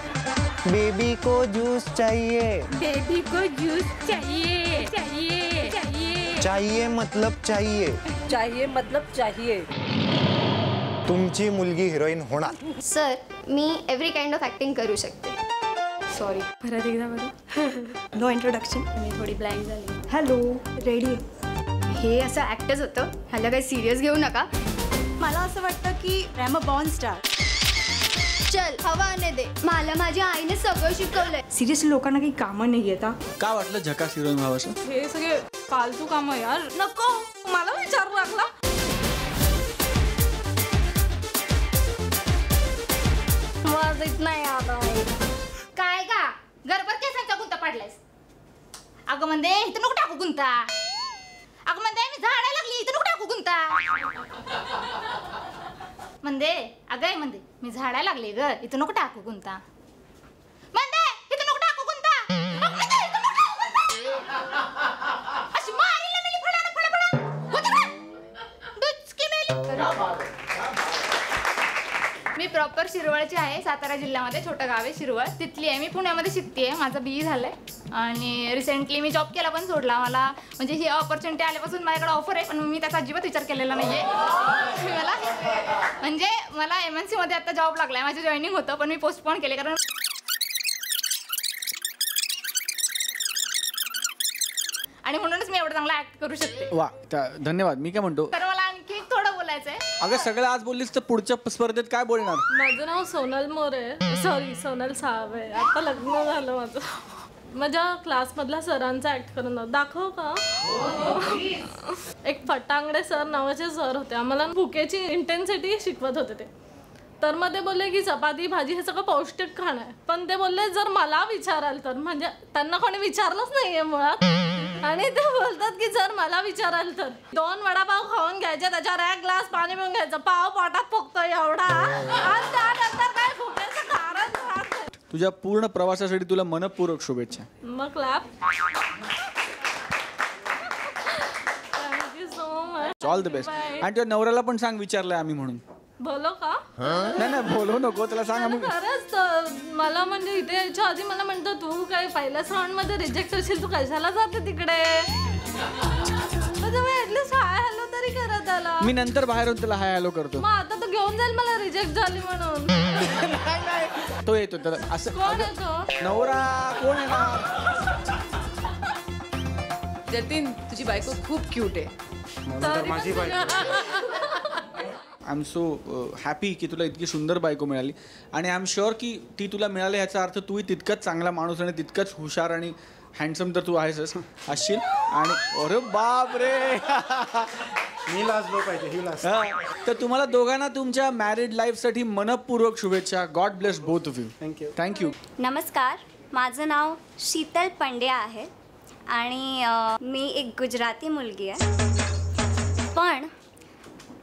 बेबी को ज्यूस चाहिए. बेबी को ज्यूस चाहिए. चाहिए चाहिए चाहिए मतलब चाहिए. चाहिए मतलब चाहिए. तुमची मुलगी हिरोईन होणार. Sir, me every kind of acting करू शकते. सॉरी. परत एकदा बरं. No introduction. मी थोडी ब्लँक झाली. Hello, ready. हे असं ॲक्टच होतं, ह्याला काही सिरियस घेऊ नका. मला असं वाटतं की I am a born star. चल, हवा आने दे. मला माझ्या आईने सगळं शिकवलंय. सिरियसली लोकांना काही कामं नाही येत. का वाटलं झकास हिरोईन व्हावं? हे सगळे फालतू कामं यार. नको, मला विचारू लागला. वाजत नाही आता. काय का गरबर केसांचा गुंता पडलायस? अगं म्हणजे इथं नको टाकू गुंता. अगं म्हणजे मी झाडायला लागली, इथं नको टाकू गुंता. म्हणजे अगं म्हणजे मी झाडायला लागले ग, इथं नको टाकू गुंता. म्हणजे इथं नको टाकू गुंता. अशी मारीला मिली फळाला फळा. दुचकी मिली. मी प्रॉपर शिरवळची आहे, सातारा जिल्ह्यामध्ये छोटं गाव आहे शिरवळ, तिथली आहे. मी पुण्यामध्ये शिकते आहे, माझं BE झालं आहे. आणि रिसेंटली मी जॉब केला पण सोडला. मला म्हणजे ही ऑपॉर्च्युनिटी आल्यापासून माझ्याकडे ऑफर आहे, पण मी त्याचा अजिबात विचार केलेला नाही आहे. म्हणजे मला MNC मध्ये आता जॉब लागला आहे, माझं जॉईनिंग होतं, पण मी पोस्टपोन केले कारण आणि म्हणूनच मी एवढं चांगला ऍक्ट करू शकते. वा, धन्यवाद. मी काय म्हणतो, तर मला आणखी थोडं बोलायचंय. अगं सगळं आज बोललीस तर पुढच्या स्पर्धेत काय बोलणार? माझं नाव सोनल मोरे, सॉरी सोनल साहब आहे. आता लग्न झालं माझं. माझ्या क्लासमधला सरांचा ऍक्ट करून दाखव का? एक फटांगडे सर नावाचे सर होते, आम्हाला भुकेची इंटेन्सिटी शिकवत होते ते. तर मग ते बोलले की चपाती भाजी हे सगळं पौष्टिक खाणं आहे, पण ते बोलले जर मला विचाराल तर, म्हणजे त्यांना कोणी विचारलंच नाहीये मुळात. आणि ते बोलतात की जर मला विचाराल तर 2 वडापाव खाऊन घ्यायचे, त्याच्यावर 1 ग्लास पाणी पिऊन घ्यायचं, पाव पोटात फुगतोय एवढा, आणि त्यानंतर काय फुगण्याचं कारण नाही. तुझ्या पूर्ण प्रवासासाठी तुला मनपूर्वक शुभेच्छा. मग clap. Thank you so much. All the best. आणि तुझ्या नवऱ्याला पण सांग विचारलंय आम्ही म्हणून. बोलो का? नाही बोलू नको, त्याला सांग आम्ही. खरंच मला म्हणजे इथे यायच्या आधी मला म्हणतो तू काय पहिल्याच राऊंड मध्ये रिजेक्ट होशील, तू कशाला जाते तिकडे. ऍटलीस्ट हाय हॅलो तरी करत आला. मी नंतर बाहेर होऊन त्याला हाय हॅलो करतो. मग आता तो घेऊन जाईल मला रिजेक्ट झाली म्हणून. तो येतो त्याला असं. कोण येतो? नवरा कोण येणार? जतीन, तुझी बायको खूप क्यूट आहे. माझी बायको. आय एम सो हॅपी की तुला इतकी सुंदर बायको मिळाली. आणि आय एम शुअर की ती तुला मिळाली ह्याचा अर्थ तूही तितकंच चांगला माणूस आणि तितकंच हुशार आणि हँडसम तर तू आहेसच असशील. आणि अरे बाप रे, मी लाजलो पाहिजे, ही लाज. तर तुम्हाला दोघांना तुमच्या मॅरिड लाईफसाठी मनपूर्वक शुभेच्छा. God bless both of you. Thank you. Thank you. नमस्कार, माझं नाव शीतल पंड्या आहे आणि मी एक गुजराती मुलगी आहे. पण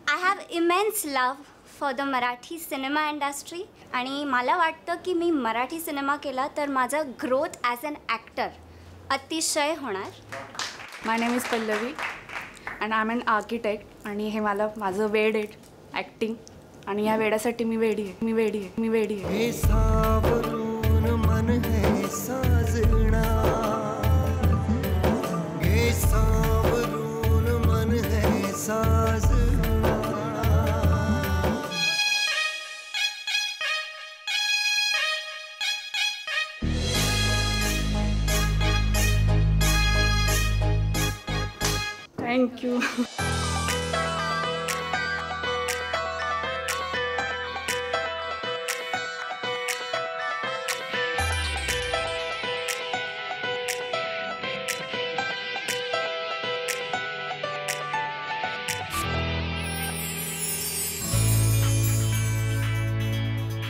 I have immense love for the Marathi cinema industry. आणि मला वाटतं की मी मराठी सिनेमा केला तर माझा ग्रोथ ॲज अन ॲक्टर अतिशय होणार. My name is Pallavi and I am an architect. आणि हे माझं वेड आहे ॲक्टिंग, आणि या वेड्यासाठी मी वेडी आहे. मन थँक्यू.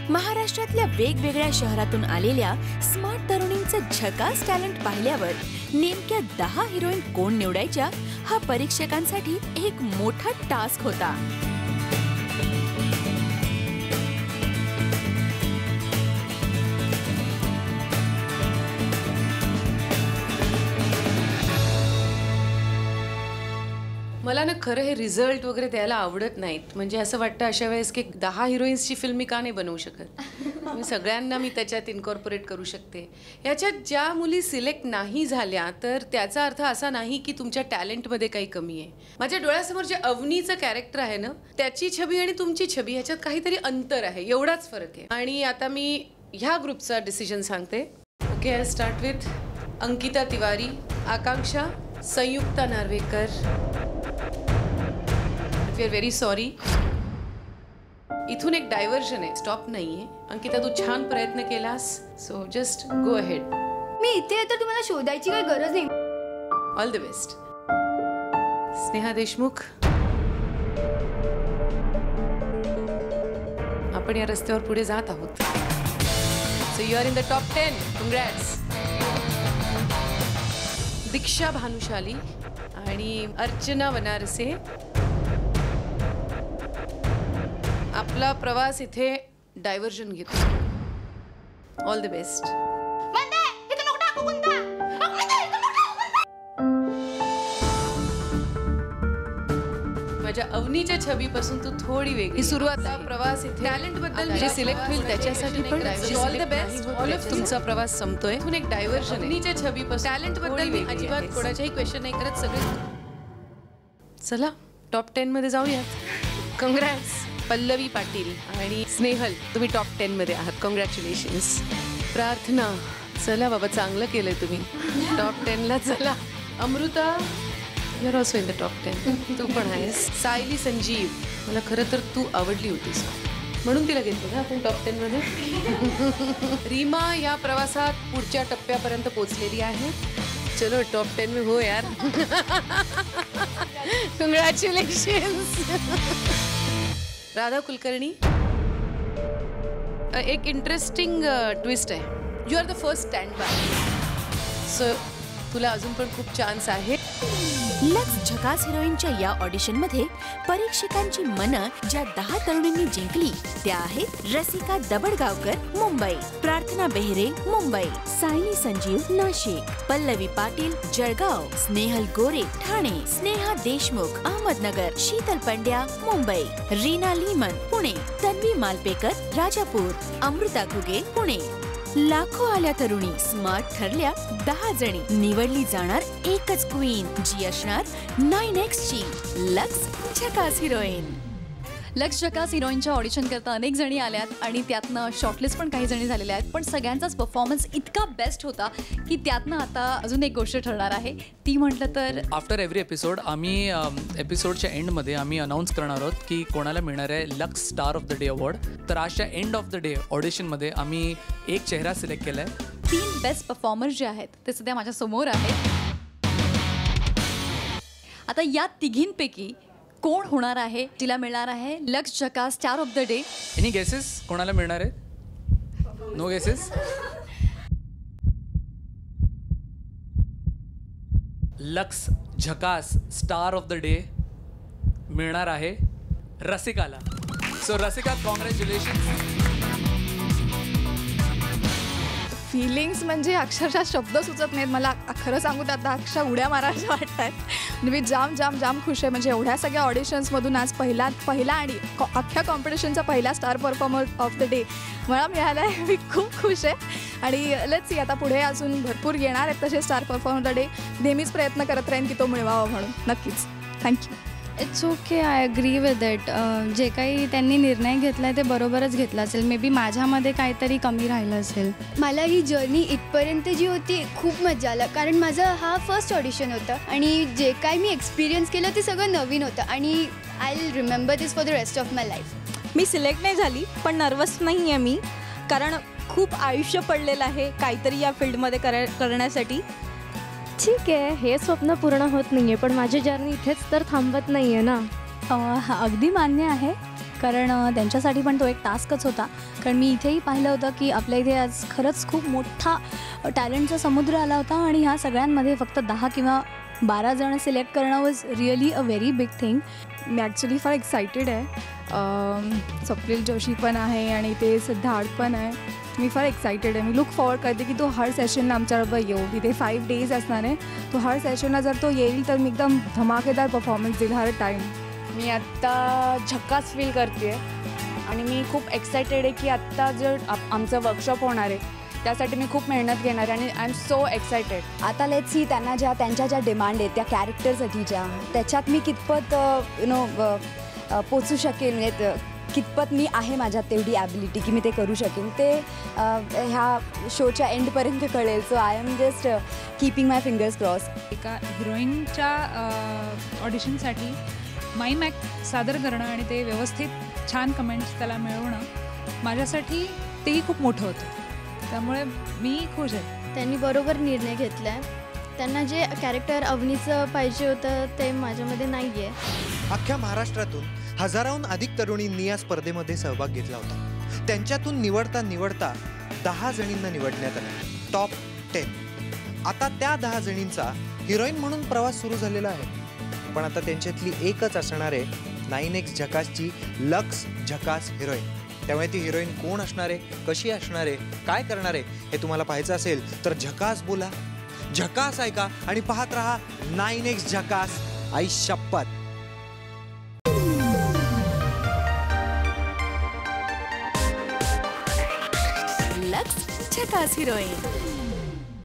महाराष्ट्रातल्या वेगवेगळ्या शहरातून आलेल्या स्मार्ट तरुणींचं झकास टॅलेंट पाहिल्यावर नेमक्या 10 हिरोईन कोण निवडायच्या हा परीक्षकांसाठी एक मोठा टास्क होता. मला ना खरं हे रिझल्ट वगैरे द्यायला आवडत नाहीत. म्हणजे असं वाटतं अशा वेळेस की 10 हिरोईन्सची फिल्म मी का नाही बनवू शकत. मी सगळ्यांना मी त्याच्यात इन्कॉर्पोरेट करू शकते. याच्यात ज्या मुली सिलेक्ट नाही झाल्या तर त्याचा अर्थ असा नाही की तुमच्या टॅलेंटमध्ये काही कमी आहे. माझ्या डोळ्यासमोर जे अवनीचं कॅरेक्टर आहे ना, त्याची छबी आणि तुमची छबी ह्याच्यात काहीतरी अंतर आहे, एवढाच फरक आहे. आणि आता मी ह्या ग्रुपचा डिसिजन सांगते. Okay, I start with Ankita Tiwari, Akanksha, Sanyukta Narvekar. We are very sorry. इथून एक डायव्हर्जन आहे, स्टॉप नाहीये. अंकिता, तू छान प्रयत्न केलास, सो जस्ट गो अहेड. मी इथे आहे तर तुम्हाला शोधायची काही गरज नाही. All the best. Sneha Deshmukh, आपण या रस्त्यावर पुढे जात आहोत. So you are in the top 10. कंग्रॅट्स. दीक्षा भानुशाली आणि अर्चना वनारसे. आपला प्रवास इथे डायव्हर्जन घेतो. All the best. माझ्या अवनीच्या छबीपासून तू थोडी वेगळी सुरुवात. प्रवास इथे टॅलेंट बद्दल जे सिलेक्ट होईल त्याच्यासाठी पण all the best. All of तुमचा प्रवास संपतोय. इथून एक डायव्हर्जन. अवनीच्या छबीपासून टॅलेंट बद्दल मी अजिबात कोणाच्याही क्वेश्चन नाही करत. सगळे चला टॉप 10 मध्ये जाऊयात. कंग्रॅट्स पल्लवी पाटील आणि स्नेहल, तुम्ही टॉप 10 मध्ये आहात. कॉंग्रॅच्युलेशन्स. प्रार्थना, चला बाबा, चांगलं केलंय तुम्ही. टॉप 10 ला चला. Amruta, you are also in the top 10. तू पण आहेस. सायली संजीव, मला खरं तर तू आवडली होतीस म्हणून तिला घेतलं ना आपण टॉप 10 मध्ये. रीमा या प्रवासात पुढच्या टप्प्यापर्यंत पोहोचलेली आहे. चलो टॉप 10 में हो यार. कॉंग्रॅच्युलेशन्स. राधा कुलकर्णी, एक इंटरेस्टिंग ट्विस्ट आहे. You are the first stand by, so तुला अजून पण खूप चान्स आहे. लक्स झकास हिरोईनच्या या ऑडिशनमध्ये परीक्षकांची मनं ज्या 10 तरुणींनी जिंकली त्या आहेत रसिका दबडगावकर मुंबई, प्रार्थना बेहरे मुंबई, सायली संजीव नाशिक, पल्लवी पाटील जळगाव, स्नेहल गोरे ठाणे, स्नेहा देशमुख अहमदनगर, शीतल पंड्या मुंबई, रीना लीमन पुणे, तन्वी मालपेकर राजापूर, अमृता घुगे पुणे. लाखो आल्या तरुणी, स्मार्ट ठरल्या 10 जणी. निवडली जाणार एकच क्वीन, जी असणार 9X ची लक्स झकास हिरोईन. लक्स झकास हिरोईनच्या ऑडिशन करता अनेक जणी आल्यात आणि त्यातनं शॉर्टलिस्ट पण काही जणी झालेल्या आहेत. पण सगळ्यांचाच परफॉर्मन्स इतका बेस्ट होता की त्यातनं आता अजून एक गोष्ट ठरणार आहे. ती म्हटलं तर आफ्टर एव्हरी एपिसोड आम्ही एपिसोडच्या एंडमध्ये आम्ही अनाऊन्स करणार आहोत की कोणाला मिळणार आहे lux star of the day award. तर आजच्या एंड ऑफ द डे ऑडिशनमध्ये आम्ही एक चेहरा सिलेक्ट केला आहे. 3 बेस्ट परफॉर्मर्स जे आहेत ते सध्या माझ्या समोर आहेत. आता या तिघींपैकी कोण होणार आहे तिला मिळणार आहे Lux Jhakaas star of the day. Any guesses कोणाला मिळणार आहे? No guesses. Lux Jhakaas star of the day मिळणार आहे रसिकाला. So Rasika, congratulation. फिलिंग्स म्हणजे अक्षरशः शब्द सुचत नाहीत मला. खरं सांगू तर आता अक्षर उड्या मारायच्या वाटत आहेत. मी जाम जाम जाम खुश आहे. म्हणजे एवढ्या सगळ्या ऑडिशन्समधून आज पहिला आणि अख्ख्या कॉम्पिटिशनचा पहिला star performer of the day मला मिळाला आहे. मी खूप खुश आहे. आणि लेट्स सी आता पुढे अजून भरपूर येणार आहेत तसे स्टार परफॉर्मर द डे. नेहमीच प्रयत्न करत राहीन की तो मिळवावा म्हणून. नक्कीच. Thank you. It's okay, I agree with it. जे काही त्यांनी निर्णय घेतला आहे ते बरोबरच घेतला असेल. मे बी माझ्यामध्ये काहीतरी कमी राहिलं असेल. मला ही जर्नी इथपर्यंत जी होती खूप मजा आला, कारण माझं हा फर्स्ट ऑडिशन होतं आणि जे काही मी एक्सपिरियन्स केलं ते सगळं नवीन होतं आणि I will remember this for the rest of my life. Me select नाही झाली, पण नर्वस नाही आहे मी, कारण खूप आयुष्य पडलेलं आहे काहीतरी या फील्डमध्ये करण्यासाठी. ठीक आहे, हे स्वप्न पूर्ण होत नाही आहे, पण माझी जर्नी इथेच तर थांबत नाही आहे ना. अगदी मान्य आहे, कारण त्यांच्यासाठी पण तो एक टास्कच होता. कारण मी इथेही पाहिलं होतं की आपल्या इथे आज खरंच खूप मोठा टॅलेंटचा समुद्र आला होता आणि ह्या सगळ्यांमध्ये फक्त 10 किंवा 12 जण सिलेक्ट करणं was really a very big thing. Me actually फार एक्सायटेड आहे. स्वप्नील जोशी पण आहे आणि ते सिद्धार्थ पण आहे. मी फार एक्सायटेड आहे. मी लुक फॉरवर्ड करते की तो हर सेशनला आमच्याबरोबर येऊ. तिथे 5 days असणार आहे. तो हर सेशनला जर तो येईल तर मी एकदम धमाकेदार परफॉर्मन्स देईल हर टाईम. मी आत्ता झकास फील करते आणि मी खूप एक्सायटेड आहे की आत्ता जर आमचं वर्कशॉप होणार आहे त्यासाठी मी खूप मेहनत घेणार आहे आणि आय एम सो एक्सायटेड. आता लेट्स सी त्यांच्या ज्या डिमांड आहेत त्या कॅरेक्टरसाठीच्या, त्याच्यात मी कितपत पोचू शकेन, म्हणजे कितपत मी आहे माझ्यात तेवढी ॲबिलिटी की मी ते करू शकेन, ते ह्या शोच्या एंडपर्यंत कळेल. So I am just keeping my fingers cross. एका हिरोईनच्या ऑडिशनसाठी माईम ॲक्ट सादर करणं आणि ते व्यवस्थित छान कमेंट्स त्याला मिळवणं माझ्यासाठी तेही खूप मोठं होतं. त्यामुळे मी खुश आहे. त्यांनी बरोबर निर्णय घेतला आहे. त्यांना जे कॅरेक्टर अवनीचं पाहिजे होतं ते माझ्यामध्ये नाही आहे. अख्ख्या महाराष्ट्रातून हजाराहून अधिक तरुणींनी या स्पर्धेमध्ये सहभाग घेतला होता. त्यांच्यातून निवडता 10 जणींना निवडण्यात आलं, टॉप 10. आता त्या 10 जणींचा हिरोईन म्हणून प्रवास सुरू झालेला आहे. पण आता त्यांच्यातली एकच असणार आहे 9X झकासची लक्स झकास हिरोईन. त्यामुळे ती हिरोईन कोण असणार आहे, कशी असणार आहे, काय करणार आहे हे तुम्हाला पाहायचं असेल तर झकास बोला, झकास ऐका आणि पाहत रहा 9X झकास. आई शपथ. लक्स झकास हिरोईन.